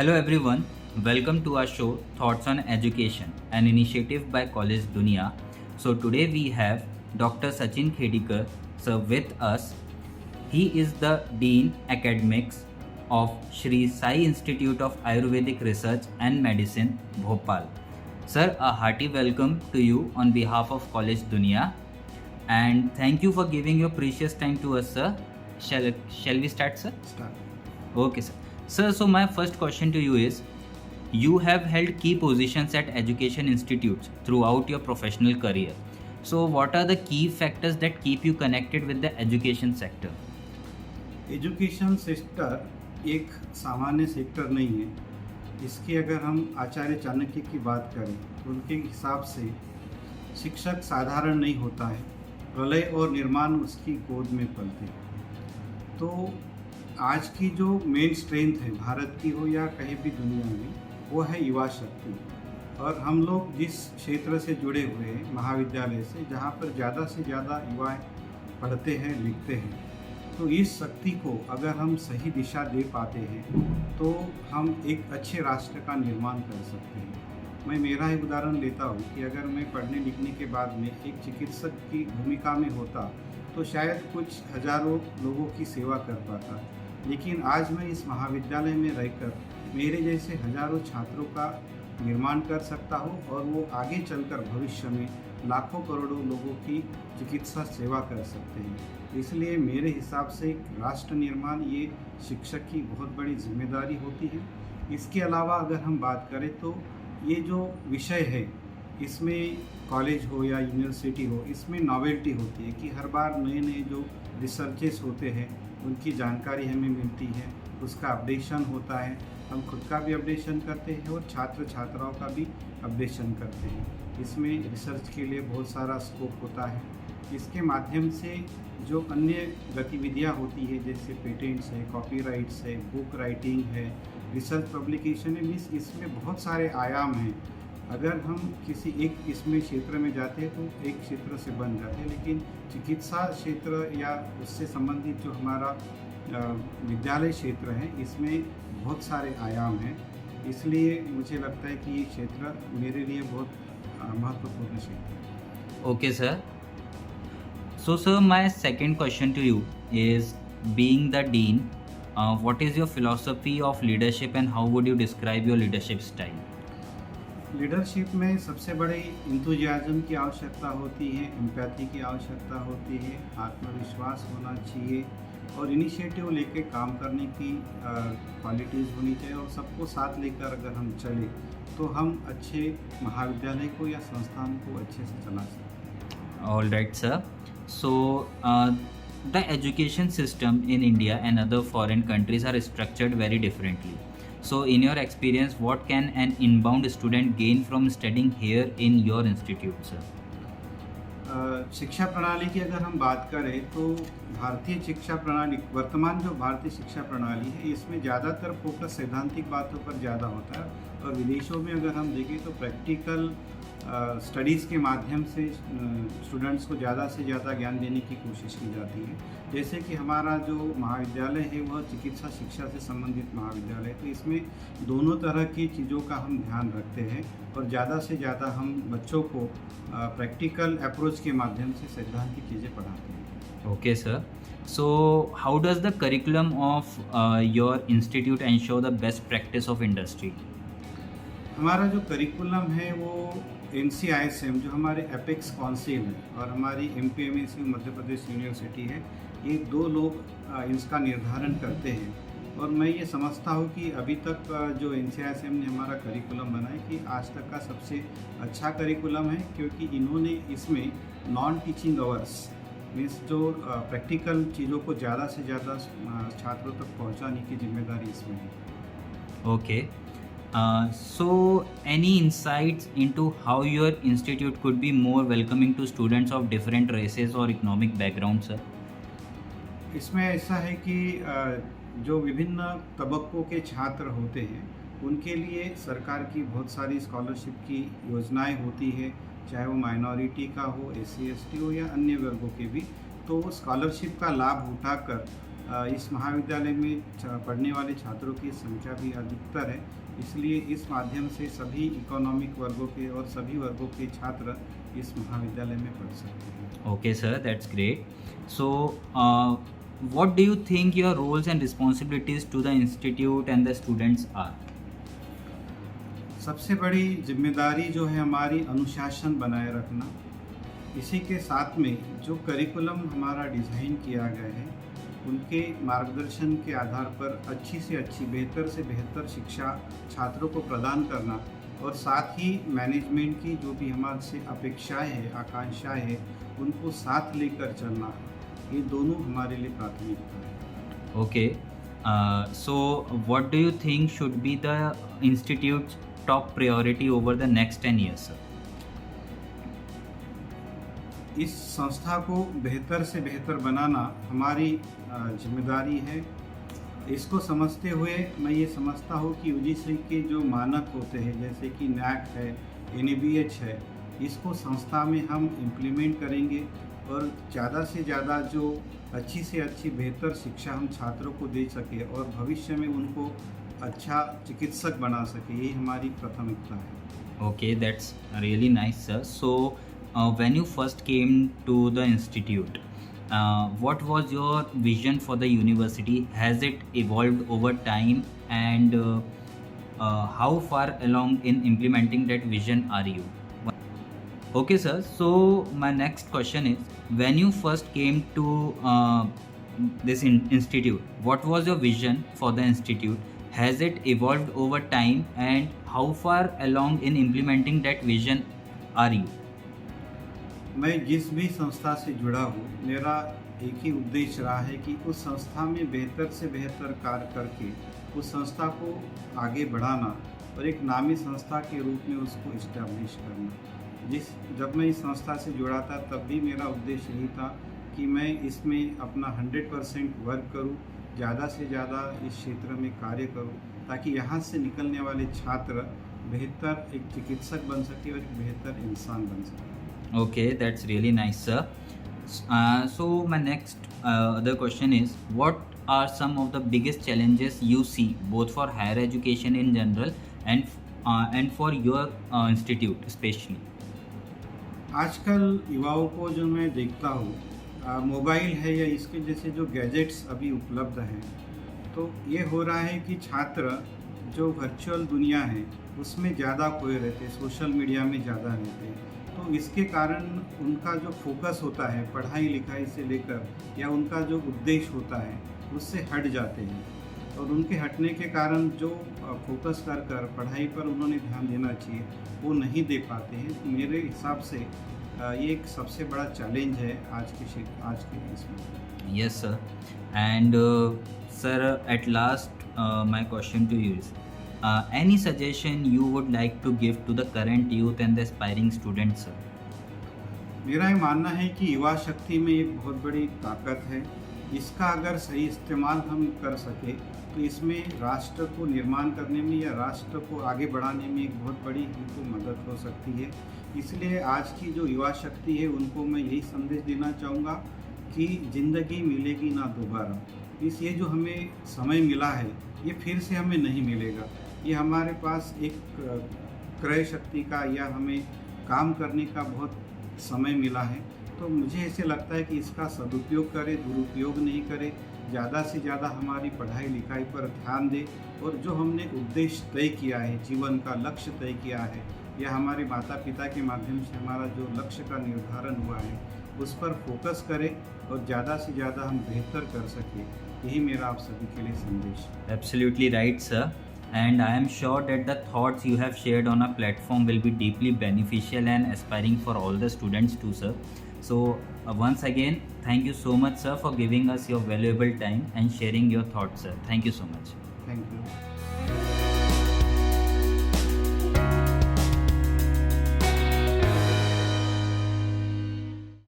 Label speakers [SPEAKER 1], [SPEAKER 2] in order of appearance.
[SPEAKER 1] Hello everyone, welcome to our show Thoughts on Education, an initiative by College Dunia. So today we have Dr. Sachin Khedikar sir with us. He is the Dean Academics of Shri Sai Institute of Ayurvedic Research and Medicine, Bhopal. Sir, a hearty welcome to you on behalf of College Dunia and thank you for giving your precious time to us, sir. Shall we start, sir?
[SPEAKER 2] Start.
[SPEAKER 1] Okay, sir. Sir, so my first question to you is you have held key positions at education institutes throughout your professional career. So, what are the key factors that keep you connected with the education sector?
[SPEAKER 2] Education sector एक सामान्य sector नहीं है। इसकी अगर हम आचार्य चाणक्य की बात करें तो उनके हिसाब से शिक्षक साधारण नहीं होता है, प्रलय और निर्माण उसकी गोद में पलते हैं। तो आज की जो मेन स्ट्रेंथ है भारत की हो या कहीं भी दुनिया में, वो है युवा शक्ति। और हम लोग जिस क्षेत्र से जुड़े हुए हैं महाविद्यालय से, जहाँ पर ज़्यादा से ज़्यादा युवा पढ़ते हैं लिखते हैं, तो इस शक्ति को अगर हम सही दिशा दे पाते हैं तो हम एक अच्छे राष्ट्र का निर्माण कर सकते हैं। मैं मेरा ही उदाहरण लेता हूँ कि अगर मैं पढ़ने लिखने के बाद में एक चिकित्सक की भूमिका में होता तो शायद कुछ हज़ारों लोगों की सेवा कर पाता, लेकिन आज मैं इस महाविद्यालय में रहकर मेरे जैसे हज़ारों छात्रों का निर्माण कर सकता हूँ और वो आगे चलकर भविष्य में लाखों करोड़ों लोगों की चिकित्सा सेवा कर सकते हैं। इसलिए मेरे हिसाब से राष्ट्र निर्माण ये शिक्षक की बहुत बड़ी जिम्मेदारी होती है। इसके अलावा अगर हम बात करें तो ये जो विषय है, इसमें कॉलेज हो या यूनिवर्सिटी हो, इसमें नॉवेल्टी होती है कि हर बार नए नए जो रिसर्चेस होते हैं उनकी जानकारी हमें मिलती है, उसका अपडेशन होता है। हम खुद का भी अपडेशन करते हैं और छात्र छात्राओं का भी अपडेशन करते हैं। इसमें रिसर्च के लिए बहुत सारा स्कोप होता है। इसके माध्यम से जो अन्य गतिविधियां होती है, जैसे पेटेंट्स है, कॉपीराइट्स है, बुक राइटिंग है, रिसर्च पब्लिकेशन है, इसमें बहुत सारे आयाम हैं। अगर हम किसी एक इसमें क्षेत्र में जाते हैं तो एक क्षेत्र से बन जाते हैं, लेकिन चिकित्सा क्षेत्र या उससे संबंधित जो हमारा विद्यालय क्षेत्र है, इसमें बहुत सारे आयाम हैं। इसलिए मुझे लगता है कि ये क्षेत्र मेरे लिए बहुत महत्वपूर्ण क्षेत्र है।
[SPEAKER 1] Okay, sir. So, sir, my second question to you is being the dean, what is your philosophy of leadership and how would you describe your leadership style?
[SPEAKER 2] Leadership में सबसे बड़ी इंथुजियाज्म की आवश्यकता होती है, एम्पैथी की आवश्यकता होती है, आत्मविश्वास होना चाहिए और इनिशिएटिव लेके काम करने की क्वालिटीज़ होनी चाहिए। और सबको साथ लेकर अगर हम चले तो हम अच्छे महाविद्यालय को या संस्थान को अच्छे से चला सकते हैं।
[SPEAKER 1] All right, sir. So, the education system in India and other foreign countries are structured very differently. So, in your experience, what can an inbound student gain from studying here in your institute, sir?
[SPEAKER 2] शिक्षा प्रणाली की अगर हम बात करें तो भारतीय शिक्षा प्रणाली, वर्तमान जो भारतीय शिक्षा प्रणाली है, इसमें ज़्यादातर फोकस सैद्धांतिक बातों पर ज़्यादा होता है। और विदेशों में अगर हम देखें तो प्रैक्टिकल स्टडीज़ के माध्यम से स्टूडेंट्स को ज़्यादा से ज़्यादा ज्ञान देने की कोशिश की जाती है। जैसे कि हमारा जो महाविद्यालय है वह चिकित्सा शिक्षा से संबंधित महाविद्यालय है, तो इसमें दोनों तरह की चीज़ों का हम ध्यान रखते हैं और ज़्यादा से ज़्यादा हम बच्चों को प्रैक्टिकल अप्रोच के माध्यम से सैद्धांतिक चीज़ें पढ़ाते हैं।
[SPEAKER 1] Okay, sir. So, how does the curriculum of your institute ensure the best practice of industry?
[SPEAKER 2] हमारा जो करिकुलम है वो NCISM, जो हमारे एपेक्स काउंसिल है, और हमारी MPMSU मध्य प्रदेश यूनिवर्सिटी है, ये दो लोग इसका निर्धारण करते हैं। और मैं ये समझता हूँ कि अभी तक जो NCISM ने हमारा करिकुलम बनाया कि आज तक का सबसे अच्छा करिकुलम है, क्योंकि इन्होंने इसमें नॉन टीचिंग आवर्स मीन्स जो प्रैक्टिकल चीज़ों को ज़्यादा से ज़्यादा छात्रों तक पहुँचाने की जिम्मेदारी इसमें है।
[SPEAKER 1] Okay. So, any insights into how your institute could be more welcoming to students of different races or economic backgrounds, sir?
[SPEAKER 2] इसमें ऐसा है कि जो विभिन्न तबक्कों के छात्र होते हैं उनके लिए सरकार की बहुत सारी स्कॉलरशिप की योजनाएं होती है, चाहे वो माइनॉरिटी का हो, SC ST हो या अन्य वर्गों के भी। तो वो स्कॉलरशिप का लाभ उठाकर इस महाविद्यालय में पढ़ने वाले छात्रों की संख्या भी अधिकतर है, इसलिए इस माध्यम से सभी इकोनॉमिक वर्गों के और सभी वर्गों के छात्र इस महाविद्यालय में पढ़ सकते हैं।
[SPEAKER 1] Okay, sir, that's great. So, what do you think your roles and responsibilities to the institute and the students are?
[SPEAKER 2] सबसे बड़ी जिम्मेदारी जो है हमारी अनुशासन बनाए रखना। इसी के साथ में जो करिकुलम हमारा डिज़ाइन किया गया है उनके मार्गदर्शन के आधार पर अच्छी से अच्छी बेहतर से बेहतर शिक्षा छात्रों को प्रदान करना और साथ ही मैनेजमेंट की जो भी हमारे से अपेक्षाएं हैं आकांक्षाएं हैं उनको साथ लेकर चलना, ये दोनों हमारे लिए प्राथमिकता है।
[SPEAKER 1] Okay. So, what do you think should be the institute's top priority over the next 10 years, sir?
[SPEAKER 2] इस संस्था को बेहतर से बेहतर बनाना हमारी जिम्मेदारी है। इसको समझते हुए मैं ये समझता हूँ कि यूजीसी के जो मानक होते हैं जैसे कि नैक है, एनएबीएच है, इसको संस्था में हम इम्प्लीमेंट करेंगे और ज़्यादा से ज़्यादा जो अच्छी से अच्छी बेहतर शिक्षा हम छात्रों को दे सके और भविष्य में उनको अच्छा चिकित्सक बना सके, यही हमारी प्राथमिकता है।
[SPEAKER 1] Okay, that's really nice, sir. So, when you first came to the institute, what was your vision for the university? Has it evolved over time, and how far along in implementing that vision are you? Okay, sir. So, my next question is, when you first came to this institute, what was your vision for the institute? Has it evolved over time, and how far along in implementing that vision are you?
[SPEAKER 2] मैं जिस भी संस्था से जुड़ा हूँ मेरा एक ही उद्देश्य रहा है कि उस संस्था में बेहतर से बेहतर कार्य करके उस संस्था को आगे बढ़ाना और एक नामी संस्था के रूप में उसको इस्टेब्लिश करना। जब मैं इस संस्था से जुड़ा था तब भी मेरा उद्देश्य यही था कि मैं इसमें अपना 100% वर्क करूं, ज़्यादा से ज़्यादा इस क्षेत्र में कार्य करूं ताकि यहाँ से निकलने वाले छात्र बेहतर एक चिकित्सक बन सके और एक बेहतर इंसान बन सके।
[SPEAKER 1] Okay, that's really nice, sir. So my next other question is, what are some of the biggest challenges you see both for higher education in general and for your institute especially?
[SPEAKER 2] आजकल युवाओं को जो मैं देखता हूँ mobile है या इसके जैसे जो गैजेट्स अभी उपलब्ध हैं, तो ये हो रहा है कि छात्र जो वर्चुअल दुनिया है उसमें ज़्यादा खोए रहते हैं, सोशल मीडिया में ज़्यादा रहते हैं। तो इसके कारण उनका जो फोकस होता है पढ़ाई लिखाई से लेकर या उनका जो उद्देश्य होता है उससे हट जाते हैं और उनके हटने के कारण जो फोकस कर पढ़ाई पर उन्होंने ध्यान देना चाहिए वो नहीं दे पाते हैं। तो मेरे हिसाब से ये एक सबसे बड़ा चैलेंज है आज के इसमें।
[SPEAKER 1] Yes, sir. And sir, at last, my question to you is, any suggestion you would like to give to the current youth and the aspiring students, sir?
[SPEAKER 2] मेरा ये मानना है कि युवा शक्ति में एक बहुत बड़ी ताकत है। इसका अगर सही इस्तेमाल हम कर सके तो इसमें राष्ट्र को निर्माण करने में या राष्ट्र को आगे बढ़ाने में एक बहुत बड़ी उनको मदद हो सकती है। इसलिए आज की जो युवा शक्ति है उनको मैं यही संदेश देना चाहूँगा कि ज़िंदगी मिलेगी ना दोबारा। ये जो हमें समय मिला है ये फिर से हमें नहीं मिलेगा। ये हमारे पास एक क्रय शक्ति का या हमें काम करने का बहुत समय मिला है। तो मुझे ऐसे लगता है कि इसका सदुपयोग करें, दुरुपयोग नहीं करें, ज़्यादा से ज़्यादा हमारी पढ़ाई लिखाई पर ध्यान दें और जो हमने उद्देश्य तय किया है, जीवन का लक्ष्य तय किया है या हमारे माता पिता के माध्यम से हमारा जो लक्ष्य का निर्धारण हुआ है उस पर फोकस करें और ज़्यादा से ज़्यादा हम बेहतर कर सकें। यही मेरा आप सभी के लिए संदेश है।
[SPEAKER 1] Absolutely right, sir. And I am sure that the thoughts you have shared on our platform will be deeply beneficial and aspiring for all the students too, sir. So once again, thank you so much, sir, for giving us your valuable time and sharing your thoughts, sir. Thank you so much.
[SPEAKER 2] Thank you.